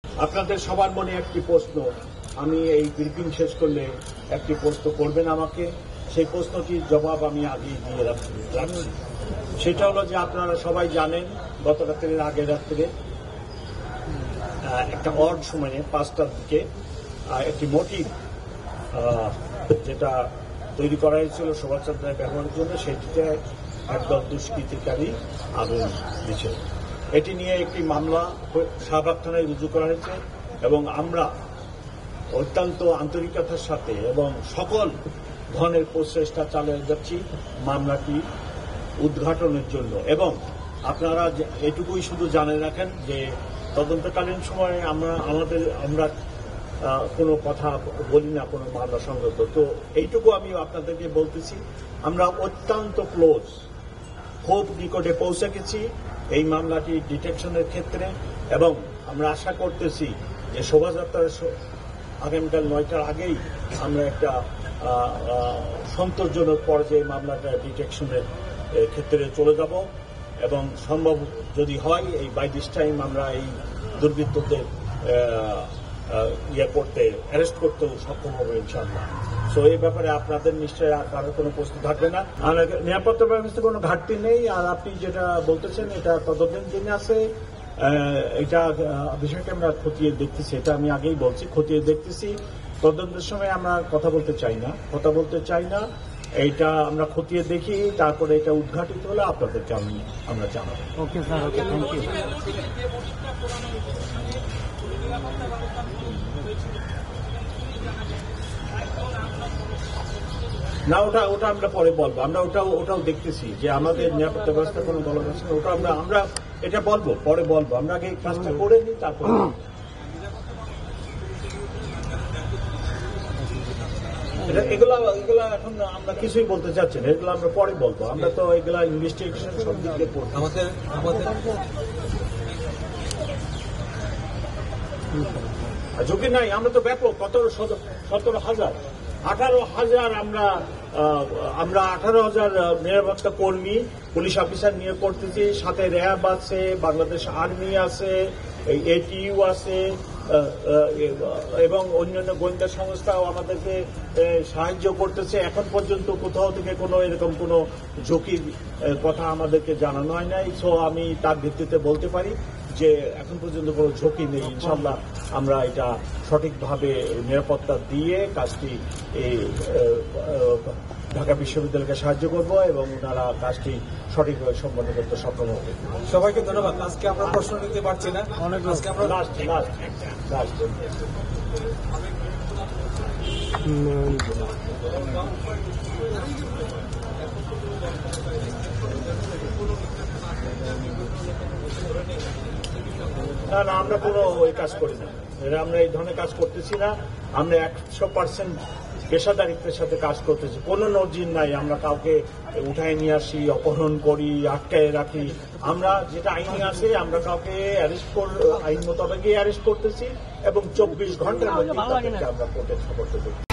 আপনাদের সবার মনে একটি প্রশ্ন, আমি এই ব্রিফিং শেষ করলে একটি প্রশ্ন করবেন আমাকে, সেই প্রশ্নটির জবাব আমি আগেই দিয়ে রাখছি। সেটা হলো যে আপনারা সবাই জানেন গত রাত্রের আগের রাত্রে একটা অড সময়ে 5টার দিকে একটি মোটিভ যেটা তৈরি করা হয়েছিল শোভাযাত্রায় ব্যবহারের জন্য, সেটিতে একদল দুষ্কৃতিকারী আগুন দিয়েছিল। এটি নিয়ে একটি মামলা শাহবাগ থানায় রুজু করা হয়েছে এবং আমরা অত্যন্ত আন্তরিকতার সাথে এবং সকল ধরনের প্রচেষ্টা চালিয়ে যাচ্ছি মামলাটি উদ্ঘাটনের জন্য। এবং আপনারা এটুকুই শুধু জানে রাখেন যে তদন্তকালীন সময়ে আমরা কোনো কথা বলি না কোনো মামলা সংক্রান্ত। তো এইটুকু আমি আপনাদেরকে বলতেছি, আমরা অত্যন্ত ক্লোজ, খুব নিকটে পৌঁছে গেছি এই মামলাটি ডিটেকশনের ক্ষেত্রে। এবং আমরা আশা করতেছি যে শোভাযাত্রার আগামীকাল 9টার আগেই আমরা একটা সন্তোষজনক পর্যায়ে মামলাটা ডিটেকশনের ক্ষেত্রে চলে যাব এবং সম্ভব যদি হয় এই বাই দিস টাইম আমরা এই দুর্বৃত্তদের অ্যারেস্ট করতেও সক্ষম হবে ইনশাআল্লাহ। সো এই ব্যাপারে আপনাদের নিশ্চয়ই কারো কোনো প্রশ্ন থাকবে না। নিরাপত্তা ব্যবস্থা কোনো ঘাটতি নেই। আর আপনি যেটা বলতেছেন এটা তদন্তের আছে, এটা বিষয়টা আমরা খতিয়ে দেখতেছি, এটা আমি আগেই বলছি, খতিয়ে দেখতেছি। তদন্তের সময় আমরা কথা বলতে চাই না, এইটা আমরা খতিয়ে দেখি, তারপরে এটা উদ্ঘাটিত হলে আপনাদেরকে আমরা জানাবো। Okay sir, okay, thank you. না, ওটা আমরা পরে বলবো। আমরা ওটাও দেখতেছি যে আমাদের নিরাপত্তা ব্যবস্থা কোনো বলা যাচ্ছে না, ওটা আমরা এটা বলবো, পরে বলবো। আমরা আগে এই কাজটা করে নিই, তারপরে এগুলা এখন আমরা কিছুই বলতে চাচ্ছি না, এগুলো আমরা পরে বলবো। আমরা তো এগুলা ইনভেস্টিগেশন সব দিক দিয়ে করবো। ঝুঁকি নাই, আমরা তো ব্যাপক 17,000 18,000 আমরা 18,000 নিরাপত্তা কর্মী পুলিশ অফিসার নিয়ে করতেছি, সাথে র্যাব আছে, বাংলাদেশ আর্মি আছে, এটিইউ আছে এবং অন্যান্য গোয়েন্দা সংস্থাও আমাদেরকে সাহায্য করতেছে। এখন পর্যন্ত কোথাও থেকে কোনো এরকম কোনো ঝুঁকির কথা আমাদেরকে জানানো হয় নাই। সো আমি তার ভিত্তিতে বলতে পারি যে এখন পর্যন্ত কোনো ঝুঁকি নেই। ইনশাল্লাহ আমরা এটা সঠিকভাবে নিরাপত্তা দিয়ে কাজটি ঢাকা বিশ্ববিদ্যালয়কে সাহায্য করব এবং ওনারা কাজটি সঠিকভাবে সম্পন্ন করতে সক্ষম হবে। সবাইকে ধন্যবাদ। আজকে আমরা প্রশ্ন নিতে পারছি না, আজকে আমরা লাস্ট না, আমরা কোনো ওই কাজ করি না, আমরা এই ধরনের কাজ করতেছি না। আমরা 100% পেশাদারিত্বের সাথে কাজ করতেছি, কোনো নজির নাই আমরা কাউকে উঠায় নিয়ে আসি, অপহরণ করি, আটকায় রাখি। আমরা যেটা আইনে আছে আমরা কাউকে আইন মোতাবেকই অ্যারেস্ট করতেছি এবং 24 ঘন্টার মধ্যে আমরা কোর্টের খবর দেবো।